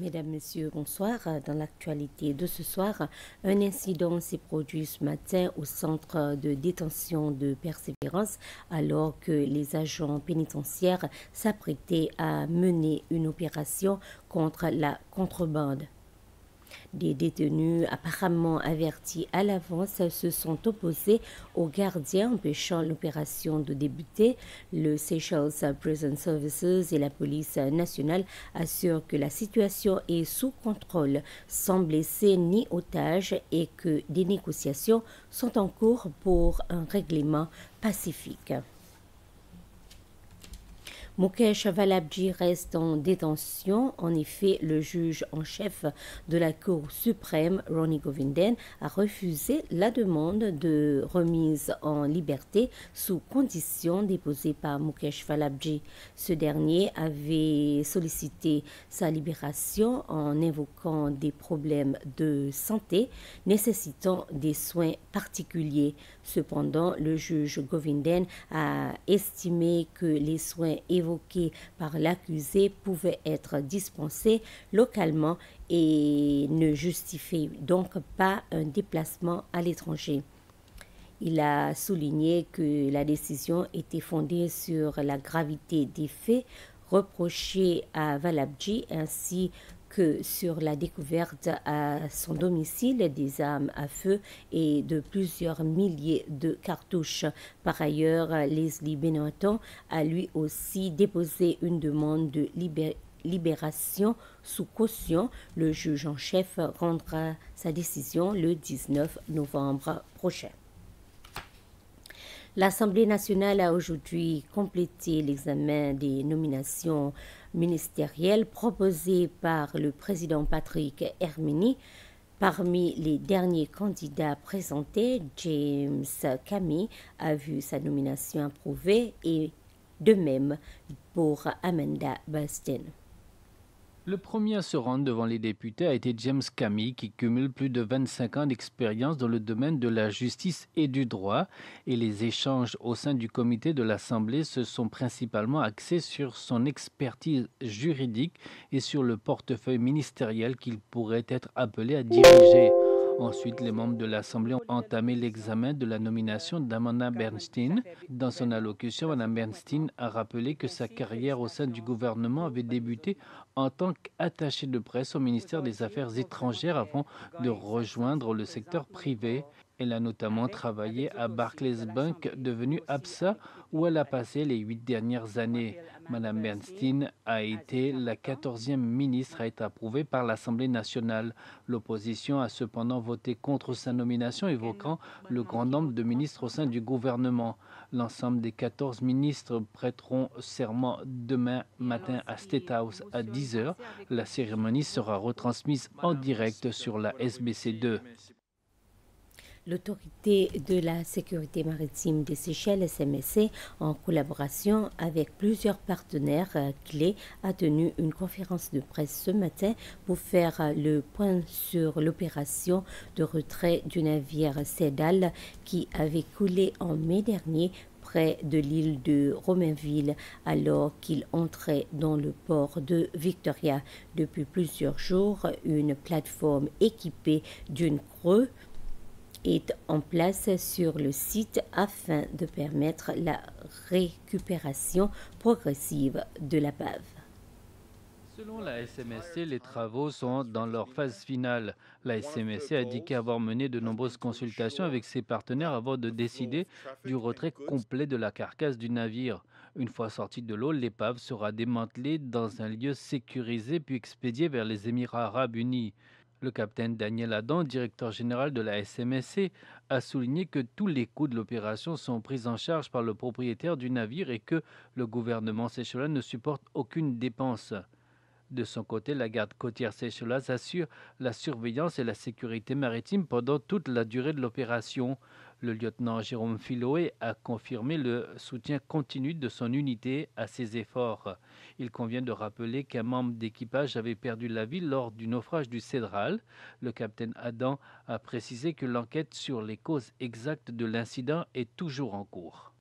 Mesdames, Messieurs, bonsoir. Dans l'actualité de ce soir, un incident s'est produit ce matin au centre de détention de Persévérance alors que les agents pénitentiaires s'apprêtaient à mener une opération contre la contrebande. Des détenus apparemment avertis à l'avance se sont opposés aux gardiens empêchant l'opération de débuter. Le Seychelles Prison Services et la police nationale assurent que la situation est sous contrôle, sans blessés ni otages et que des négociations sont en cours pour un règlement pacifique. Mukesh Valabji reste en détention. En effet, le juge en chef de la Cour suprême, Ronnie Govinden, a refusé la demande de remise en liberté sous conditions déposée par Mukesh Valabji. Ce dernier avait sollicité sa libération en invoquant des problèmes de santé nécessitant des soins particuliers. Cependant, le juge Govinden a estimé que les soins évoqués par l'accusé pouvaient être dispensés localement et ne justifient donc pas un déplacement à l'étranger. Il a souligné que la décision était fondée sur la gravité des faits reprochés à Valabji ainsi que sur la découverte à son domicile des armes à feu et de plusieurs milliers de cartouches. Par ailleurs, Leslie Benoîton a lui aussi déposé une demande de libération sous caution. Le juge en chef rendra sa décision le 19 novembre prochain. L'Assemblée nationale a aujourd'hui complété l'examen des nominations ministérielles proposées par le président Patrick Hermini. Parmi les derniers candidats présentés, James Kami a vu sa nomination approuvée et de même pour Amanda Bastin. Le premier à se rendre devant les députés a été James Kami, qui cumule plus de 25 ans d'expérience dans le domaine de la justice et du droit. Et les échanges au sein du comité de l'Assemblée se sont principalement axés sur son expertise juridique et sur le portefeuille ministériel qu'il pourrait être appelé à diriger. Ensuite, les membres de l'Assemblée ont entamé l'examen de la nomination d'Amanda Bernstein. Dans son allocution, Mme Bernstein a rappelé que sa carrière au sein du gouvernement avait débuté en tant qu'attachée de presse au ministère des Affaires étrangères avant de rejoindre le secteur privé. Elle a notamment travaillé à Barclays Bank, devenue ABSA, où elle a passé les 8 dernières années. Mme Bernstein a été la 14e ministre à être approuvée par l'Assemblée nationale. L'opposition a cependant voté contre sa nomination, évoquant le grand nombre de ministres au sein du gouvernement. L'ensemble des 14 ministres prêteront serment demain matin à State House à 10h. La cérémonie sera retransmise en direct sur la SBC2. L'autorité de la sécurité maritime des Seychelles, SMSC, en collaboration avec plusieurs partenaires clés, a tenu une conférence de presse ce matin pour faire le point sur l'opération de retrait du navire Cédal qui avait coulé en mai dernier près de l'île de Romainville alors qu'il entrait dans le port de Victoria. Depuis plusieurs jours, une plateforme équipée d'une creux est en place sur le site afin de permettre la récupération progressive de l'épave. Selon la SMSC, les travaux sont dans leur phase finale. La SMSC a indiqué avoir mené de nombreuses consultations avec ses partenaires avant de décider du retrait complet de la carcasse du navire. Une fois sortie de l'eau, l'épave sera démantelée dans un lieu sécurisé puis expédiée vers les Émirats arabes unis. Le capitaine Daniel Adam, directeur général de la SMSC, a souligné que tous les coûts de l'opération sont pris en charge par le propriétaire du navire et que le gouvernement séchellois ne supporte aucune dépense. De son côté, la garde côtière séchelaise assure la surveillance et la sécurité maritime pendant toute la durée de l'opération. Le lieutenant Jérôme Filoé a confirmé le soutien continu de son unité à ces efforts. Il convient de rappeler qu'un membre d'équipage avait perdu la vie lors du naufrage du Cédral. Le capitaine Adam a précisé que l'enquête sur les causes exactes de l'incident est toujours en cours.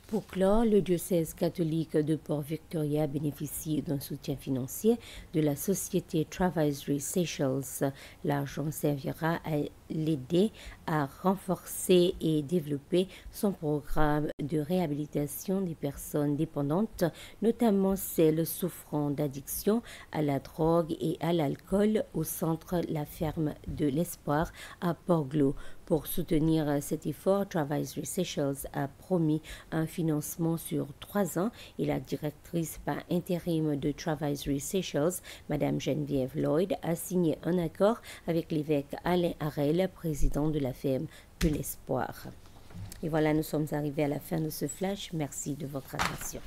Pour clore, le diocèse catholique de Port Victoria bénéficie d'un soutien financier de la société Travaisery Seychelles. L'argent servira à l'aider à renforcer et développer son programme de réhabilitation des personnes dépendantes, notamment celles souffrant d'addiction à la drogue et à l'alcool au centre La Ferme de l'Espoir à Port-Glo. Pour soutenir cet effort, Travaisery Seychelles a promis un financement sur 3 ans et la directrice par intérim de Travaisery Seychelles, Madame Geneviève Lloyd, a signé un accord avec l'évêque Alain Harel, président de la Ferme de l'Espoir. Et voilà, nous sommes arrivés à la fin de ce flash. Merci de votre attention.